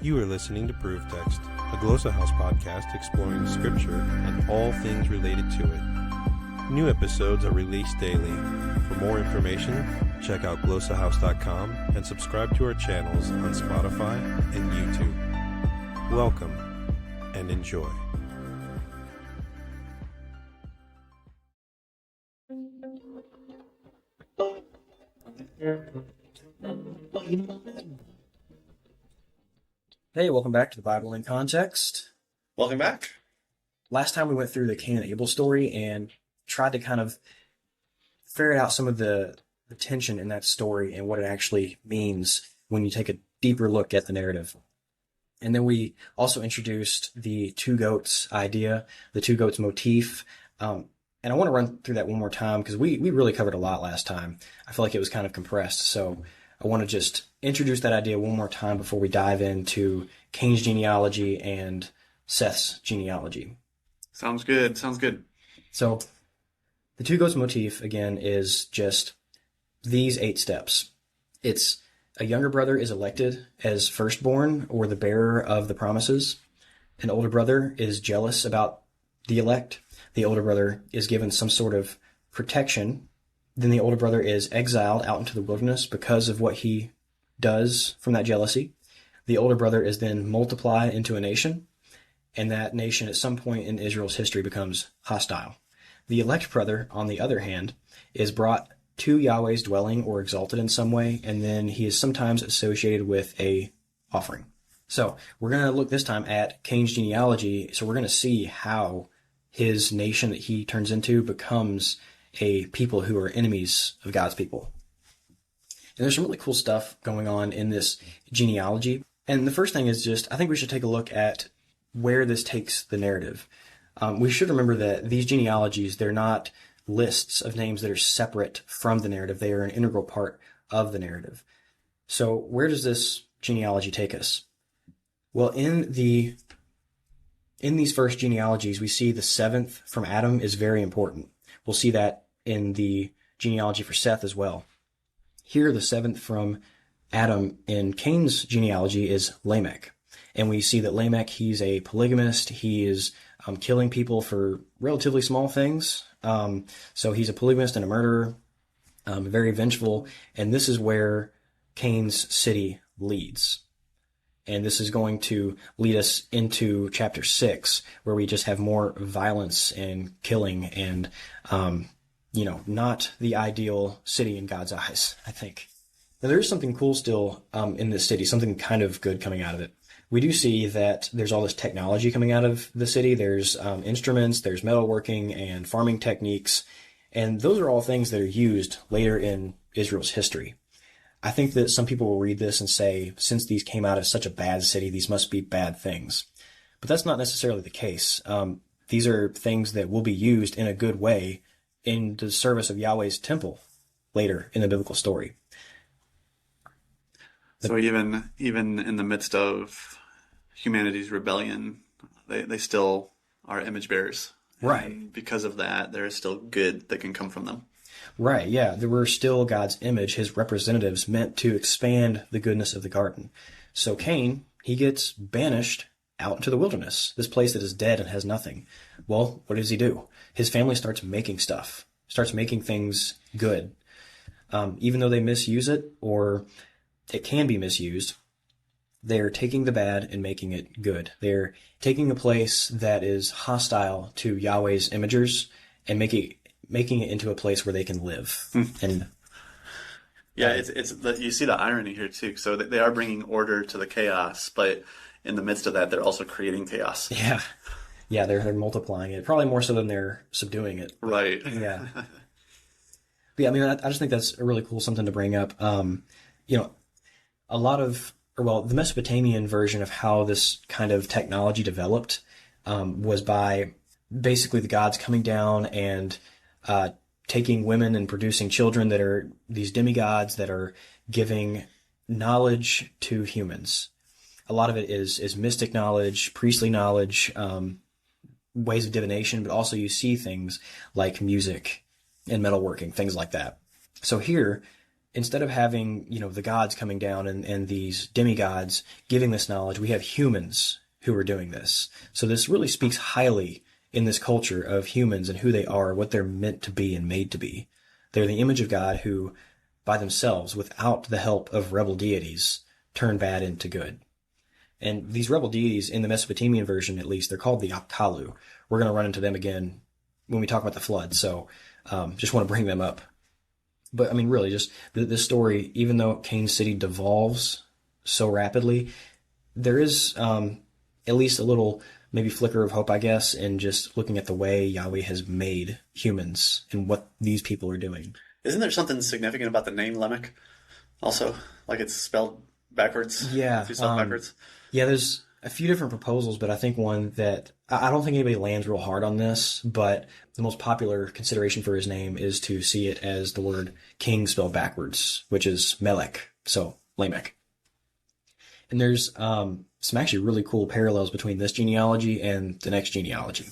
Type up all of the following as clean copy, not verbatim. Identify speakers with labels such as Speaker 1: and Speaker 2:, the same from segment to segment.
Speaker 1: You are listening to Proof Text, a Glossa House podcast exploring Scripture and all things related to it. New episodes are released daily. For more information, check out glossahouse.com and subscribe to our channels on Spotify and YouTube. Welcome and enjoy.
Speaker 2: Hey, welcome back to the Bible in Context.
Speaker 3: Welcome back.
Speaker 2: Last time we went through the Cain and Abel story and tried to kind of ferret out some of the tension in that story and what it actually means when you take a deeper look at the narrative. And then we also introduced the two goats idea, the two goats motif. And I want to run through that one more time because we really covered a lot last time. I feel like it was kind of compressed. So I want to just introduce that idea one more time before we dive into Cain's genealogy and Seth's genealogy.
Speaker 3: Sounds good. Sounds good.
Speaker 2: So the two goats motif, again, is just these 8 steps. It's a younger brother is elected as firstborn or the bearer of the promises. An older brother is jealous about the elect. The older brother is given some sort of protection. Then the older brother is exiled out into the wilderness because of what he does from that jealousy. The older brother is then multiplied into a nation, and that nation at some point in Israel's history becomes hostile. The elect brother, on the other hand, is brought to Yahweh's dwelling or exalted in some way, and then he is sometimes associated with a offering. So we're going to look this time at Cain's genealogy, so we're going to see how his nation that he turns into becomes a people who are enemies of God's people. And there's some really cool stuff going on in this genealogy. And the first thing is just, I think we should take a look at where this takes the narrative. We should remember that these genealogies, they're not lists of names that are separate from the narrative. They are an integral part of the narrative. So where does this genealogy take us? Well, in these first genealogies, we see the 7th from Adam is very important. We'll see that in the genealogy for Seth as well. Here, the 7th from Adam in Cain's genealogy is Lamech. And we see that Lamech, he's a polygamist. He is killing people for relatively small things. So he's a polygamist and a murderer, very vengeful. And this is where Cain's city leads. And this is going to lead us into chapter 6, where we just have more violence and killing and, not the ideal city in God's eyes, I think. Now, there is something cool still in this city, something kind of good coming out of it. We do see that there's all this technology coming out of the city. There's instruments, there's metalworking and farming techniques, and those are all things that are used later in Israel's history. I think that some people will read this and say, since these came out of such a bad city, these must be bad things. But that's not necessarily the case. These are things that will be used in a good way in the service of Yahweh's temple later in the biblical story.
Speaker 3: So even in the midst of humanity's rebellion, they still are image bearers.
Speaker 2: Right.
Speaker 3: And because of that, there is still good that can come from them.
Speaker 2: Right, yeah. There were still God's image, his representatives, meant to expand the goodness of the garden. So Cain, he gets banished out into the wilderness, this place that is dead and has nothing. Well, what does he do? His family starts making stuff, starts making things good. Even though they misuse it, or it can be misused, they're taking the bad and making it good. They're taking a place that is hostile to Yahweh's imagers and making it into a place where they can live. And
Speaker 3: yeah, you see the irony here too. So they are bringing order to the chaos, but in the midst of that, they're also creating chaos.
Speaker 2: Yeah, they're multiplying it, probably more so than they're subduing it.
Speaker 3: Right.
Speaker 2: Yeah. But yeah, I mean, I just think that's a really cool something to bring up. The Mesopotamian version of how this kind of technology developed was by basically the gods coming down and taking women and producing children that are these demigods that are giving knowledge to humans. A lot of it is mystic knowledge, priestly knowledge, ways of divination, but also you see things like music and metalworking, things like that. So here, instead of having, the gods coming down and these demigods giving this knowledge, we have humans who are doing this. So this really speaks highly in this culture of humans and who they are, what they're meant to be and made to be. They're the image of God who, by themselves, without the help of rebel deities, turn bad into good. And these rebel deities, in the Mesopotamian version at least, they're called the Apkallu. We're going to run into them again when we talk about the flood, so just want to bring them up. But, I mean, really, just this story, even though Cain's city devolves so rapidly, there is at least a little maybe flicker of hope, I guess, in just looking at the way Yahweh has made humans and what these people are doing.
Speaker 3: Isn't there something significant about the name Lamech also? Like it's spelled backwards?
Speaker 2: Yeah.
Speaker 3: It's spelled backwards?
Speaker 2: Yeah, there's a few different proposals, but I think one that I don't think anybody lands real hard on this, but the most popular consideration for his name is to see it as the word king spelled backwards, which is Melech, so Lamech. And there's some actually really cool parallels between this genealogy and the next genealogy.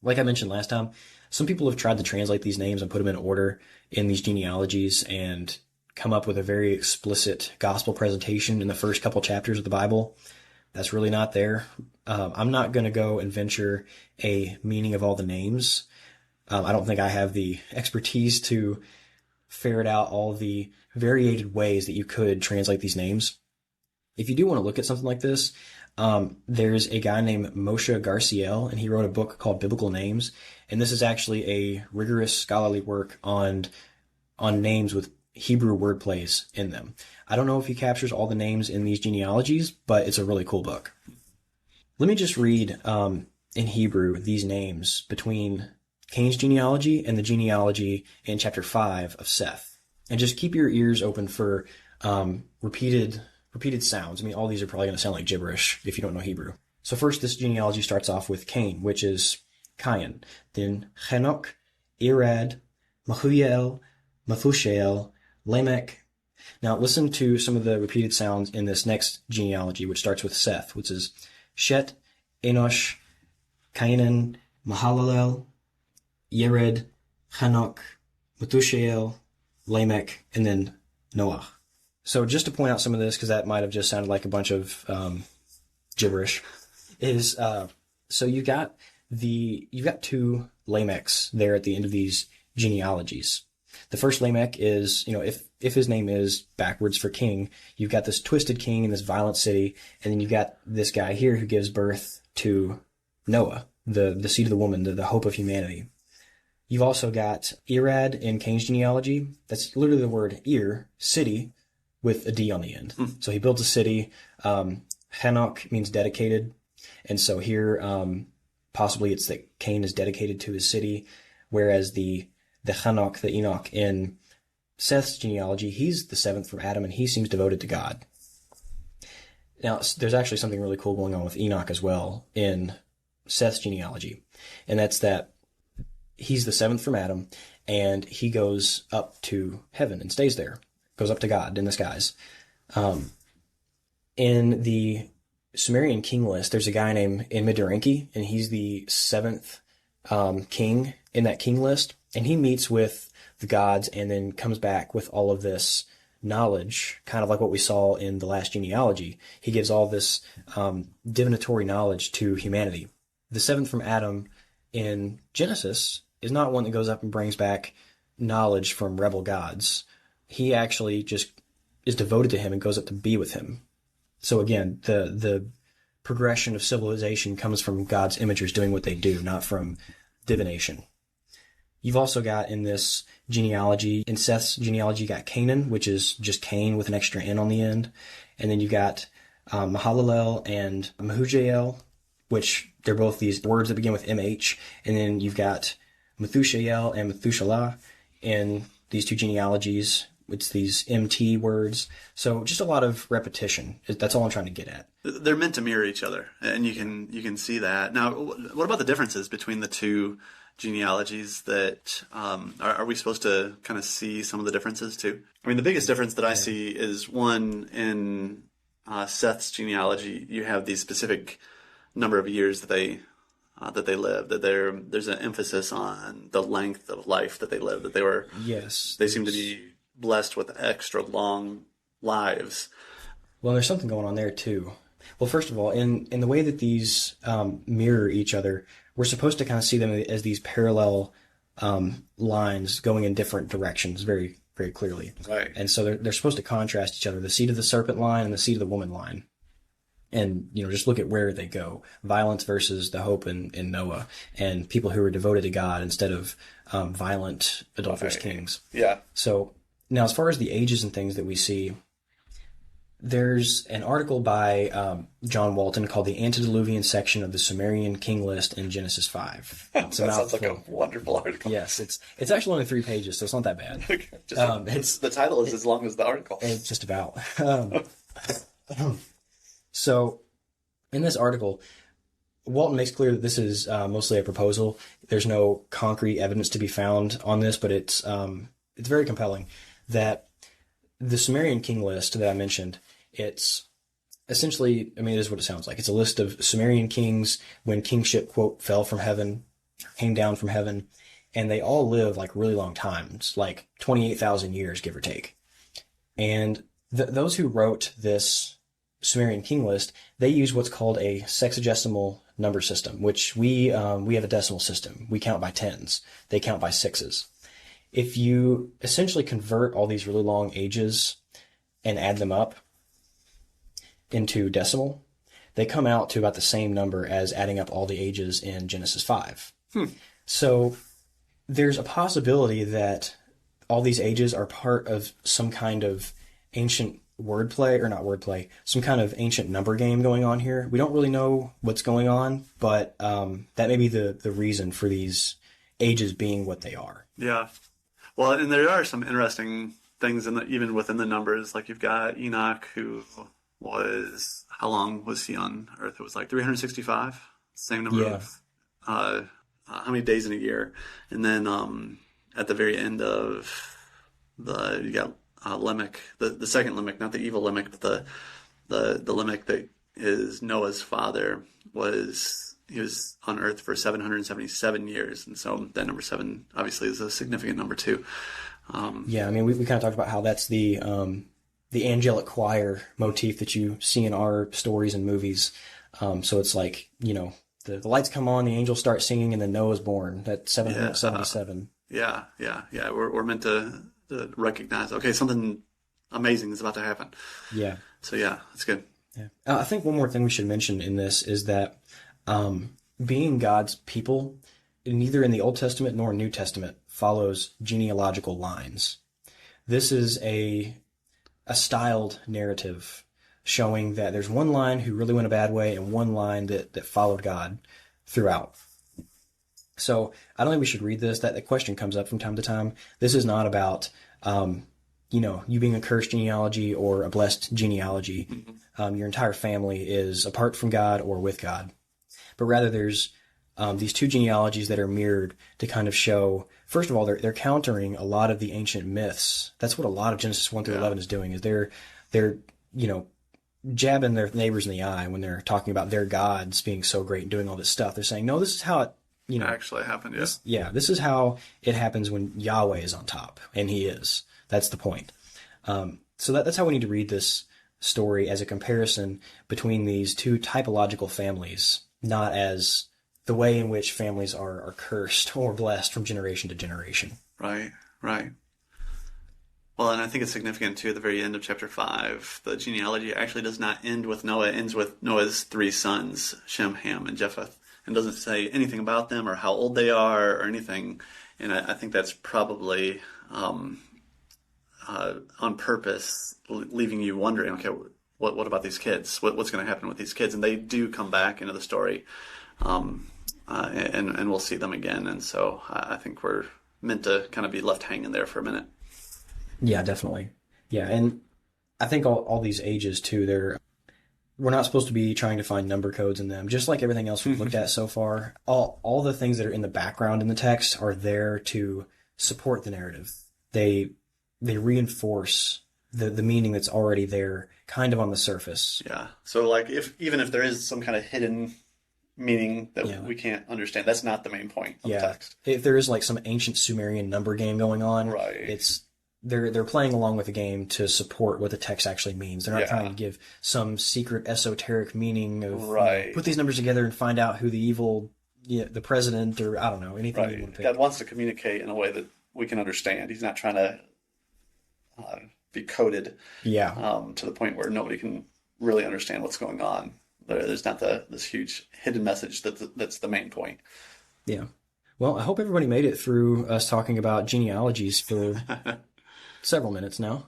Speaker 2: Like I mentioned last time, some people have tried to translate these names and put them in order in these genealogies and come up with a very explicit gospel presentation in the first couple chapters of the Bible. That's really not there. I'm not going to go and venture a meaning of all the names. I don't think I have the expertise to ferret out all the variated ways that you could translate these names. If you do want to look at something like this, there's a guy named Moshe Garciel, and he wrote a book called Biblical Names. And this is actually a rigorous scholarly work on names with Hebrew wordplays in them. I don't know if he captures all the names in these genealogies, but it's a really cool book. Let me just read in Hebrew these names between Cain's genealogy and the genealogy in chapter 5 of Seth. And just keep your ears open for repeated sounds. I mean, all these are probably going to sound like gibberish if you don't know Hebrew. So first, this genealogy starts off with Cain, which is Cain. Then Henoch, Irad, Mahuiel, Methushael, Lamech. Now listen to some of the repeated sounds in this next genealogy, which starts with Seth, which is Shet, Enosh, Cainan, Mahalalel, Yered, Henoch, Methushael, Lamech, and then Noah. So just to point out some of this, because that might have just sounded like a bunch of gibberish, is so you've got two Lamechs there at the end of these genealogies. The first Lamech is, if his name is backwards for king, you've got this twisted king in this violent city, and then you've got this guy here who gives birth to Noah, the seed of the woman, the hope of humanity. You've also got Irad in Cain's genealogy. That's literally the word Ir, city, with a D on the end. So he builds a city. Henoch means dedicated. And so here, possibly it's that Cain is dedicated to his city, whereas the Henoch, the Enoch in Seth's genealogy, he's the seventh from Adam and he seems devoted to God. Now, there's actually something really cool going on with Enoch as well in Seth's genealogy. And that's that he's the seventh from Adam and he goes up to heaven and stays there. Goes up to God in the skies. In the Sumerian king list, there's a guy named Enmedurenki, and he's the seventh king in that king list. And he meets with the gods and then comes back with all of this knowledge, kind of like what we saw in the last genealogy. He gives all this divinatory knowledge to humanity. The seventh from Adam in Genesis is not one that goes up and brings back knowledge from rebel gods. He actually just is devoted to him and goes up to be with him. So again, the progression of civilization comes from God's imagers doing what they do, not from divination. You've also got in this genealogy, in Seth's genealogy, you got Canaan, which is just Cain with an extra N on the end. And then you've got Mahalalel and Mehujael, which they're both these words that begin with MH. And then you've got Methushael and Methushalah in these two genealogies. It's these MT words. So just a lot of repetition. That's all I'm trying to get at.
Speaker 3: They're meant to mirror each other, and you can see that. Now, what about the differences between the two genealogies? That are we supposed to kind of see some of the differences too? I mean, the biggest difference that I see is one in Seth's genealogy. You have these specific number of years that they lived. That there's an emphasis on the length of life that they lived. That they seem to be blessed with extra long lives.
Speaker 2: Well, there's something going on there too. Well, first of all, in the way that these mirror each other, we're supposed to kind of see them as these parallel lines going in different directions very, very clearly.
Speaker 3: Right.
Speaker 2: And so they're supposed to contrast each other, the seed of the serpent line and the seed of the woman line. And, just look at where they go. Violence versus the hope in Noah, and people who are devoted to God instead of violent, adulterous kings.
Speaker 3: Yeah.
Speaker 2: So now, as far as the ages and things that we see, there's an article by John Walton called The Antediluvian Section of the Sumerian King List in Genesis 5. It's
Speaker 3: That sounds like a wonderful article.
Speaker 2: Yes, it's actually only 3 pages, so it's not that bad.
Speaker 3: The title is as long as the article.
Speaker 2: It's just about. So, in this article, Walton makes clear that this is mostly a proposal. There's no concrete evidence to be found on this, but it's very compelling that the Sumerian king list that I mentioned, it's essentially, it is what it sounds like. It's a list of Sumerian kings when kingship, quote, fell from heaven, came down from heaven, and they all live like really long times, like 28,000 years, give or take. And those who wrote this Sumerian king list, they use what's called a sexagesimal number system, which we have a decimal system. We count by tens. They count by sixes. If you essentially convert all these really long ages and add them up into decimal, they come out to about the same number as adding up all the ages in Genesis 5. So there's a possibility that all these ages are part of some kind of ancient wordplay, or not wordplay, some kind of ancient number game going on here. We don't really know what's going on, but that may be the reason for these ages being what they are.
Speaker 3: Yeah. Well, and there are some interesting things even within the numbers. Like you've got Enoch, who was, how long was he on Earth? It was like 365, same number of, how many days in a year. And then at the very end of you got Lamech, the second Lamech, not the evil Lamech, but the Lamech that is Noah's father, he was on Earth for 777 years, and so that number 7 obviously is a significant number too.
Speaker 2: We kind of talked about how that's the angelic choir motif that you see in our stories and movies. So it's like, the lights come on, the angels start singing, and then Noah's born. That's 777.
Speaker 3: Yeah. We're meant to recognize, okay, something amazing is about to happen.
Speaker 2: Yeah.
Speaker 3: So yeah, that's good.
Speaker 2: Yeah. I think one more thing we should mention in this is that being God's people, neither in the Old Testament nor New Testament, follows genealogical lines. This is a styled narrative showing that there's one line who really went a bad way and one line that followed God throughout. So I don't think we should read this. That question comes up from time to time. This is not about, you being a cursed genealogy or a blessed genealogy. Mm-hmm. Your entire family is apart from God or with God. But rather there's these two genealogies that are mirrored to kind of show, first of all, they're countering a lot of the ancient myths. That's what a lot of Genesis 1 through 11 is doing, is they're jabbing their neighbors in the eye when they're talking about their gods being so great and doing all this stuff. They're saying, no, this is how it
Speaker 3: actually happened. Yeah.
Speaker 2: This is how it happens when Yahweh is on top, and he is. That's the point. So that's how we need to read this story, as a comparison between these two typological families, not as the way in which families are cursed or blessed from generation to generation.
Speaker 3: Right. Well, and I think it's significant too, at the very end of chapter 5, the genealogy actually does not end with Noah. It ends with Noah's 3 sons, Shem, Ham, and Japheth. And doesn't say anything about them or how old they are or anything. And I think that's probably on purpose, leaving you wondering, okay, what about these kids? What's going to happen with these kids? And they do come back into the story, and we'll see them again. And so I think we're meant to kind of be left hanging there for a minute.
Speaker 2: Yeah, definitely. Yeah, and I think all these ages too, we're not supposed to be trying to find number codes in them. Just like everything else we've looked at so far, all the things that are in the background in the text are there to support the narrative. They reinforce the meaning that's already there, kind of on the surface.
Speaker 3: Yeah. So like even if there is some kind of hidden meaning that we can't understand, that's not the main point of the text.
Speaker 2: If there is like some ancient Sumerian number game going on,
Speaker 3: right,
Speaker 2: it's they're playing along with the game to support what the text actually means. They're not trying to give some secret esoteric meaning of put these numbers together and find out who the evil, the president, or I don't know, anything you want to pick.
Speaker 3: God wants to communicate in a way that we can understand. He's not trying to be coded to the point where nobody can really understand what's going on. There's not this huge hidden message that's the main point.
Speaker 2: Yeah. Well, I hope everybody made it through us talking about genealogies for several minutes now.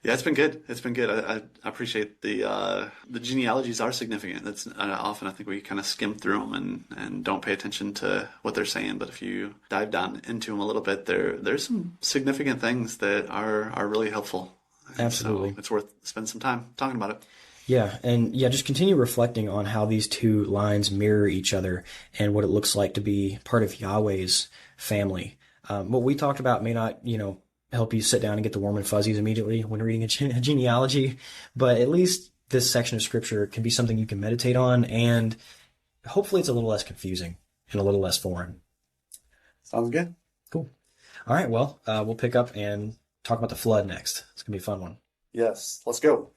Speaker 3: Yeah, it's been good. It's been good. I appreciate the genealogies are significant. That's often I think we kind of skim through them and don't pay attention to what they're saying. But if you dive down into them a little bit, there's some significant things that are really helpful.
Speaker 2: Absolutely.
Speaker 3: So it's worth spending some time talking about it.
Speaker 2: Yeah, and just continue reflecting on how these two lines mirror each other and what it looks like to be part of Yahweh's family. What we talked about may not, help you sit down and get the warm and fuzzies immediately when reading a genealogy, but at least this section of scripture can be something you can meditate on, and hopefully it's a little less confusing and a little less foreign.
Speaker 3: Sounds good.
Speaker 2: Cool. All right, well, we'll pick up and talk about the flood next. It's going to be a fun one.
Speaker 3: Yes, let's go.